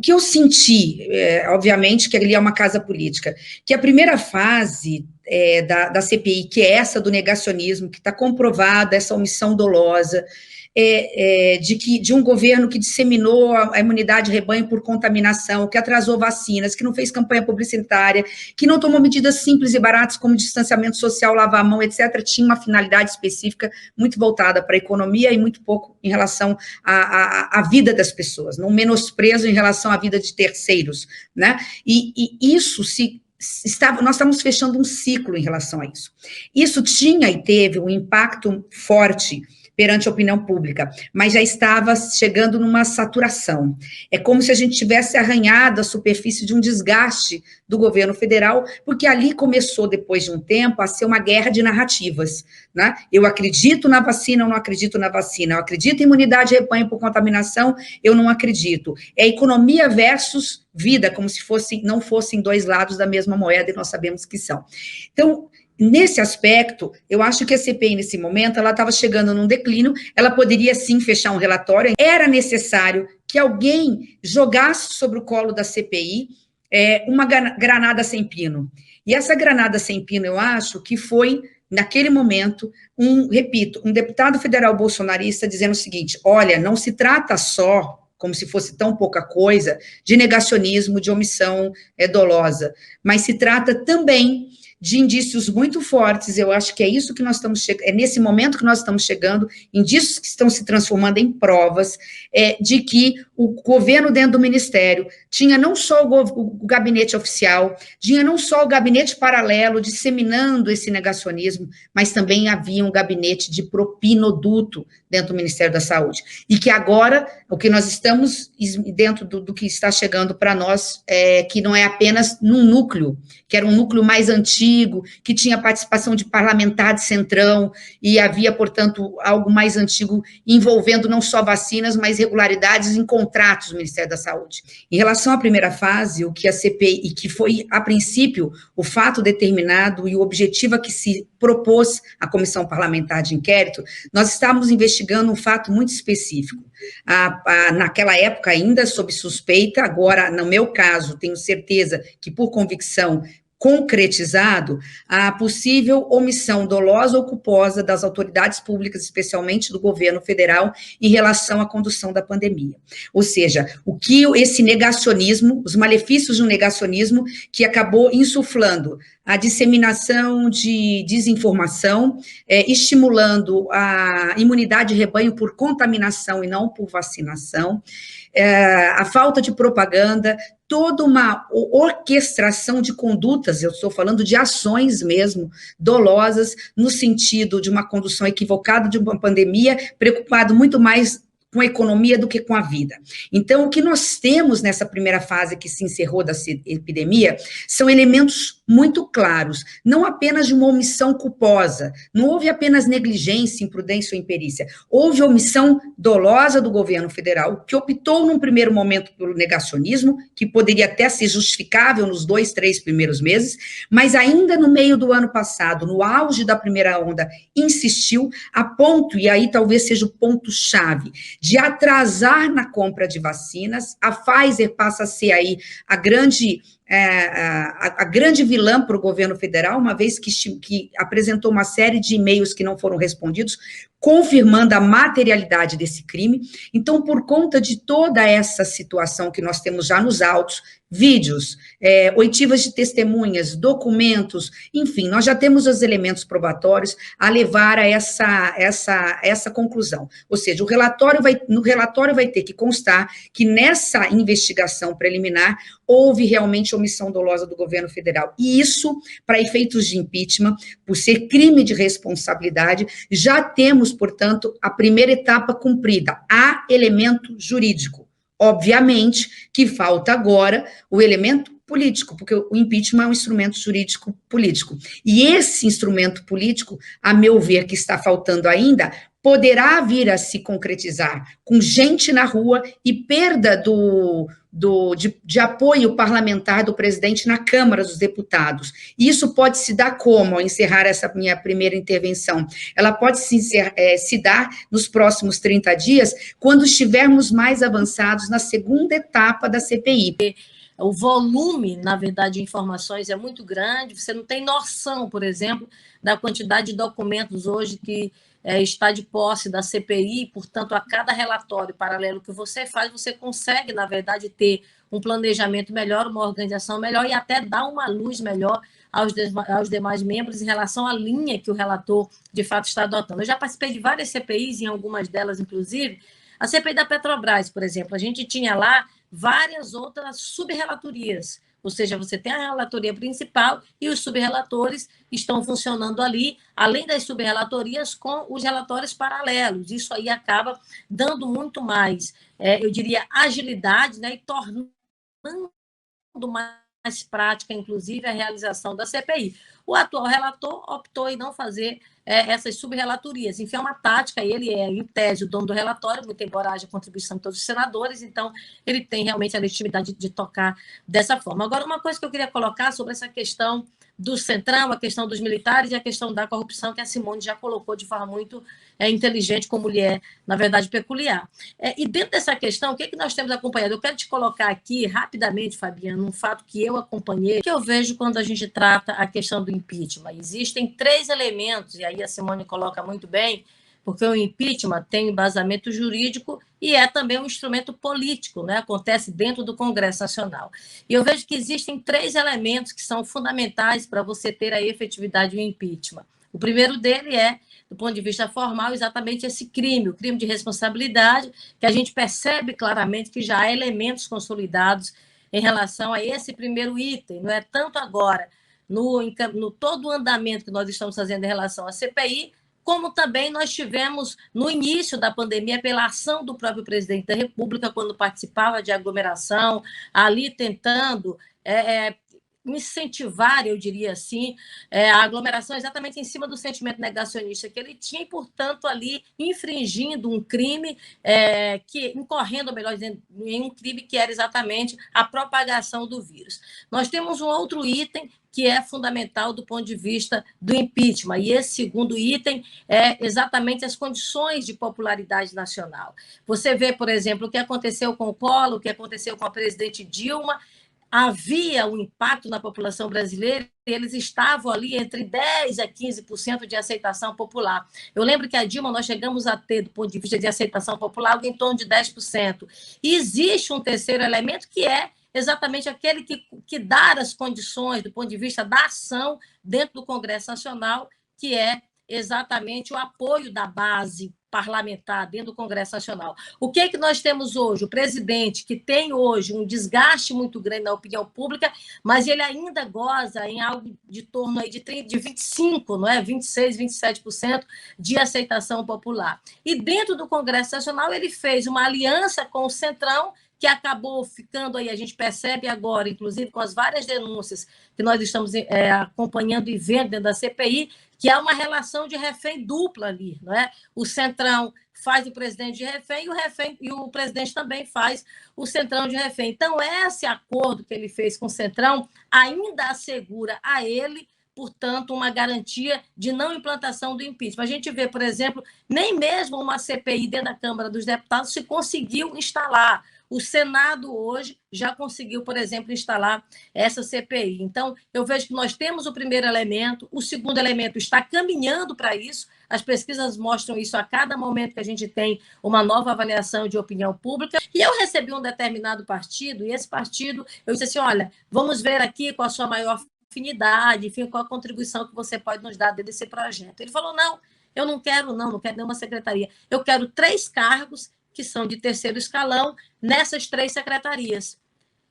que eu senti, obviamente que ali é uma casa política, que a primeira fase da CPI, que é essa do negacionismo, que está comprovada, essa omissão dolosa, de um governo que disseminou a imunidade de rebanho por contaminação, que atrasou vacinas, que não fez campanha publicitária, que não tomou medidas simples e baratas como distanciamento social, lavar a mão, etc., tinha uma finalidade específica muito voltada para a economia e muito pouco em relação à vida das pessoas, não menosprezo em relação à vida de terceiros, né? E isso nós estamos fechando um ciclo em relação a isso. Isso tinha e teve um impacto forte perante a opinião pública, mas já estava chegando numa saturação. É como se a gente tivesse arranhado a superfície de um desgaste do governo federal, porque ali começou, depois de um tempo, a ser uma guerra de narrativas, né? Eu acredito na vacina, eu não acredito na vacina, eu acredito em imunidade de rebanho por contaminação, eu não acredito. É economia versus vida, como se não fossem dois lados da mesma moeda, e nós sabemos que são. Então, nesse aspecto, eu acho que a CPI, nesse momento, ela estava chegando num declínio, ela poderia, sim, fechar um relatório, era necessário que alguém jogasse sobre o colo da CPI uma granada sem pino. E essa granada sem pino, eu acho que foi, naquele momento, repito, um deputado federal bolsonarista dizendo o seguinte: olha, não se trata só, como se fosse tão pouca coisa, de negacionismo, de omissão dolosa, mas se trata também de indícios muito fortes. Eu acho que é isso que nós estamos chegando, é nesse momento que nós estamos chegando, indícios que estão se transformando em provas de que o governo dentro do ministério tinha não só o gabinete oficial, tinha não só o gabinete paralelo disseminando esse negacionismo, mas também havia um gabinete de propinoduto dentro do Ministério da Saúde. E que agora, o que nós estamos dentro do que está chegando para nós, que não é apenas num núcleo, que era um núcleo mais antigo, que tinha participação de parlamentar de Centrão, e havia, portanto, algo mais antigo envolvendo não só vacinas, mas irregularidades em contratos do Ministério da Saúde. Em relação à primeira fase, o que a CPI, e que foi, a princípio, o fato determinado e o objetivo a que se propôs a Comissão Parlamentar de Inquérito, nós estávamos investigando um fato muito específico. Naquela época, ainda sob suspeita, agora, no meu caso, tenho certeza que, por convicção, concretizado a possível omissão dolosa ou culposa das autoridades públicas, especialmente do governo federal, em relação à condução da pandemia. Ou seja, o que esse negacionismo, os malefícios de um negacionismo que acabou insuflando a disseminação de desinformação, estimulando a imunidade de rebanho por contaminação e não por vacinação, a falta de propaganda, toda uma orquestração de condutas, eu estou falando de ações mesmo, dolosas, no sentido de uma condução equivocada de uma pandemia, preocupado muito mais com a economia do que com a vida. Então, o que nós temos nessa primeira fase que se encerrou da epidemia são elementos muito claros, não apenas de uma omissão culposa, não houve apenas negligência, imprudência ou imperícia, houve omissão dolosa do governo federal, que optou num primeiro momento pelo negacionismo, que poderia até ser justificável nos 2, 3 primeiros meses, mas ainda no meio do ano passado, no auge da primeira onda, insistiu a ponto, e aí talvez seja o ponto-chave, de atrasar na compra de vacinas. A Pfizer passa a ser aí a grande vilã para o governo federal, uma vez que apresentou uma série de e-mails que não foram respondidos, confirmando a materialidade desse crime. Então, por conta de toda essa situação que nós temos já nos autos, vídeos, oitivas de testemunhas, documentos, enfim, nós já temos os elementos probatórios a levar a essa conclusão. Ou seja, no relatório vai ter que constar que nessa investigação preliminar houve realmente omissão dolosa do governo federal. E isso, para efeitos de impeachment, por ser crime de responsabilidade, já temos, portanto, a primeira etapa cumprida. Há elemento jurídico. Obviamente que falta agora o elemento político, porque o impeachment é um instrumento jurídico político. E esse instrumento político, a meu ver, que está faltando ainda, poderá vir a se concretizar com gente na rua e perda de apoio parlamentar do presidente na Câmara dos Deputados. E isso pode se dar como, ao encerrar essa minha primeira intervenção? Ela pode se dar nos próximos 30 dias, quando estivermos mais avançados na segunda etapa da CPI. O volume, na verdade, de informações é muito grande, você não tem noção, por exemplo, da quantidade de documentos hoje que está de posse da CPI, portanto, a cada relatório paralelo que você faz, você consegue, na verdade, ter um planejamento melhor, uma organização melhor e até dar uma luz melhor aos demais membros em relação à linha que o relator, de fato, está adotando. Eu já participei de várias CPIs, em algumas delas, inclusive, a CPI da Petrobras, por exemplo, a gente tinha lá várias outras subrelatorias, ou seja, você tem a relatoria principal e os subrelatores estão funcionando ali, além das subrelatorias, com os relatórios paralelos. Isso aí acaba dando muito mais, eu diria, agilidade, né, e tornando mais prática, inclusive, a realização da CPI. O atual relator optou em não fazer essas subrelatorias. Enfim, é uma tática, ele é, em tese, o dono do relatório, muito embora haja contribuição de todos os senadores, então ele tem realmente a legitimidade de tocar dessa forma. Agora, uma coisa que eu queria colocar sobre essa questão do Centrão, a questão dos militares e a questão da corrupção, que a Simone já colocou de forma muito inteligente, como lhe é, na verdade, peculiar. E dentro dessa questão, o que nós temos acompanhado? Eu quero te colocar aqui, rapidamente, Fabiana, um fato que eu acompanhei, que eu vejo quando a gente trata a questão do impeachment. Existem 3 elementos, e aí a Simone coloca muito bem, porque o impeachment tem embasamento jurídico e é também um instrumento político, né? Acontece dentro do Congresso Nacional. E eu vejo que existem 3 elementos que são fundamentais para você ter a efetividade do impeachment. O primeiro dele é, do ponto de vista formal, exatamente esse crime, o crime de responsabilidade, que a gente percebe claramente que já há elementos consolidados em relação a esse primeiro item, não é tanto agora no todo o andamento que nós estamos fazendo em relação à CPI, como também nós tivemos no início da pandemia, pela ação do próprio presidente da República, quando participava de aglomeração, ali tentando incentivar, eu diria assim, a aglomeração exatamente em cima do sentimento negacionista que ele tinha e, portanto, ali infringindo um crime, incorrendo, melhor dizendo, em um crime que era exatamente a propagação do vírus. Nós temos um outro item que é fundamental do ponto de vista do impeachment, e esse segundo item é exatamente as condições de popularidade nacional. Você vê, por exemplo, o que aconteceu com o Collor, o que aconteceu com a presidente Dilma. Havia um impacto na população brasileira e eles estavam ali entre 10% a 15% de aceitação popular. Eu lembro que a Dilma nós chegamos a ter, do ponto de vista de aceitação popular, algo em torno de 10%. E existe um terceiro elemento que é exatamente aquele que dá as condições, do ponto de vista da ação dentro do Congresso Nacional, que é exatamente o apoio da base parlamentar dentro do Congresso Nacional. O que nós temos hoje? O presidente, que tem hoje um desgaste muito grande na opinião pública, mas ele ainda goza em algo de torno aí de 25%, não é? 26%, 27% de aceitação popular. E dentro do Congresso Nacional, ele fez uma aliança com o Centrão, que acabou ficando aí, a gente percebe agora, inclusive com as várias denúncias que nós estamos acompanhando e vendo dentro da CPI, que há uma relação de refém dupla ali, não é? O Centrão faz o presidente de refém e o presidente também faz o Centrão de refém. Então, esse acordo que ele fez com o Centrão ainda assegura a ele, portanto, uma garantia de não implantação do impeachment. A gente vê, por exemplo, nem mesmo uma CPI dentro da Câmara dos Deputados se conseguiu instalar. O Senado hoje já conseguiu, por exemplo, instalar essa CPI. Então, eu vejo que nós temos o primeiro elemento, o segundo elemento está caminhando para isso, as pesquisas mostram isso a cada momento que a gente tem uma nova avaliação de opinião pública. E eu recebi um determinado partido, e esse partido, eu disse assim, olha, vamos ver aqui qual a sua maior afinidade, enfim, qual a contribuição que você pode nos dar desse projeto. Ele falou, não, eu não quero nenhuma secretaria, eu quero 3 cargos que são de terceiro escalão, nessas 3 secretarias.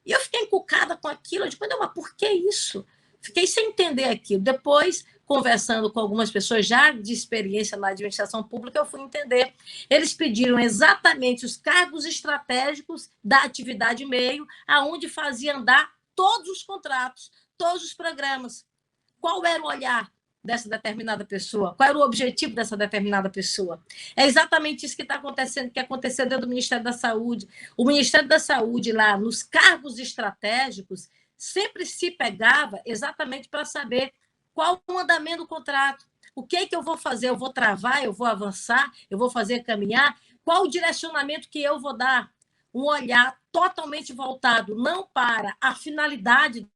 E eu fiquei encucada com aquilo, eu disse, mas por que isso? Fiquei sem entender aquilo. Depois, conversando com algumas pessoas já de experiência na administração pública, eu fui entender. Eles pediram exatamente os cargos estratégicos da atividade meio, aonde fazia andar todos os contratos, todos os programas. Qual era o olhar dessa determinada pessoa? Qual era o objetivo dessa determinada pessoa? É exatamente isso que está acontecendo, que aconteceu dentro do Ministério da Saúde. O Ministério da Saúde, lá nos cargos estratégicos, sempre se pegava exatamente para saber qual o andamento do contrato. O que é que eu vou fazer? Eu vou travar? Eu vou avançar? Eu vou fazer caminhar? Qual o direcionamento que eu vou dar? Um olhar totalmente voltado não para a finalidade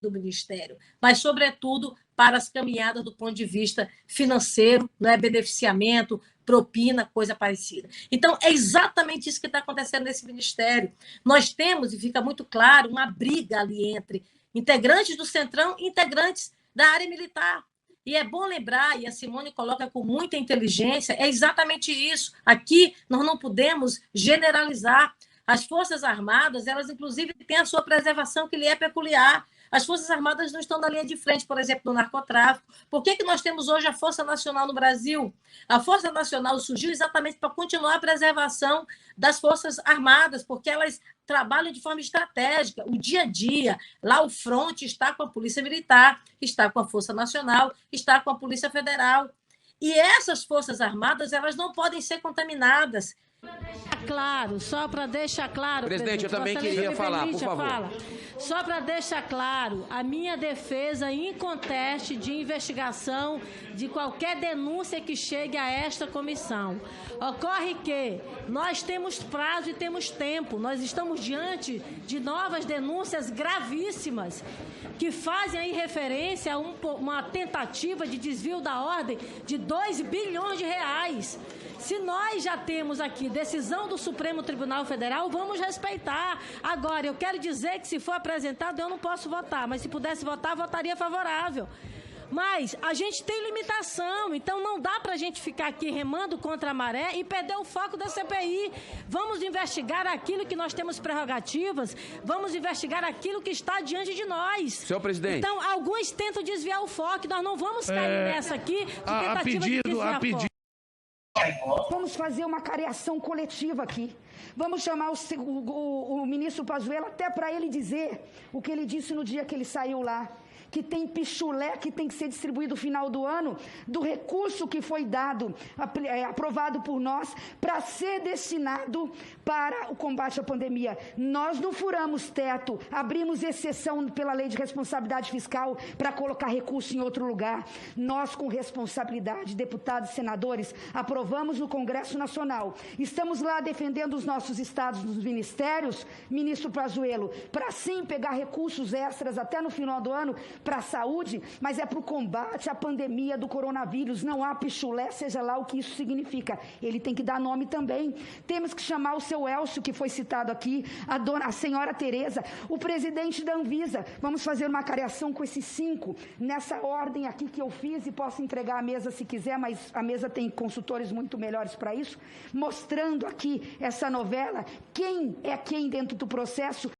do Ministério, mas, sobretudo, para as caminhadas do ponto de vista financeiro, né, beneficiamento, propina, coisa parecida. Então, é exatamente isso que está acontecendo nesse Ministério. Nós temos, e fica muito claro, uma briga ali entre integrantes do Centrão e integrantes da área militar. E é bom lembrar, e a Simone coloca com muita inteligência, é exatamente isso. Aqui nós não podemos generalizar. As Forças Armadas, elas inclusive têm a sua preservação que lhe é peculiar. As Forças Armadas não estão na linha de frente, por exemplo, no narcotráfico. Por que nós temos hoje a Força Nacional no Brasil? A Força Nacional surgiu exatamente para continuar a preservação das Forças Armadas, porque elas trabalham de forma estratégica, o dia a dia. Lá o fronte está com a Polícia Militar, está com a Força Nacional, está com a Polícia Federal. E essas Forças Armadas, elas não podem ser contaminadas. Claro, só para deixar claro, presidente, eu também queria falar, por favor. Só para deixar claro, a minha defesa inconteste de investigação de qualquer denúncia que chegue a esta comissão. Ocorre que nós temos prazo e temos tempo, nós estamos diante de novas denúncias gravíssimas que fazem aí referência a uma tentativa de desvio da ordem de 2 bilhões de reais. Se nós já temos aqui decisão do Supremo Tribunal Federal, vamos respeitar. Agora, eu quero dizer que se for apresentado, eu não posso votar, mas se pudesse votar, votaria favorável. Mas a gente tem limitação, então não dá para a gente ficar aqui remando contra a maré e perder o foco da CPI. Vamos investigar aquilo que nós temos prerrogativas, vamos investigar aquilo que está diante de nós. Senhor presidente. Então, alguns tentam desviar o foco, nós não vamos cair nessa aqui de tentativa de desviar o foco. Vamos fazer uma cariação coletiva aqui. Vamos chamar o ministro Pazuello até para ele dizer o que ele disse no dia que ele saiu lá. Que tem pichulé que tem que ser distribuído no final do ano, do recurso que foi dado, aprovado por nós, para ser destinado para o combate à pandemia. Nós não furamos teto, abrimos exceção pela lei de responsabilidade fiscal para colocar recurso em outro lugar. Nós, com responsabilidade, deputados e senadores, aprovamos no Congresso Nacional. Estamos lá defendendo os nossos estados nos ministérios, ministro Pazuello, para sim pegar recursos extras até no final do ano, para a saúde, mas é para o combate à pandemia do coronavírus. Não há pichulé, seja lá o que isso significa. Ele tem que dar nome também. Temos que chamar o seu Elcio, que foi citado aqui, a senhora Tereza, o presidente da Anvisa. Vamos fazer uma cariação com esses 5, nessa ordem aqui que eu fiz, e posso entregar à mesa se quiser, mas a mesa tem consultores muito melhores para isso, mostrando aqui essa novela, quem é quem dentro do processo.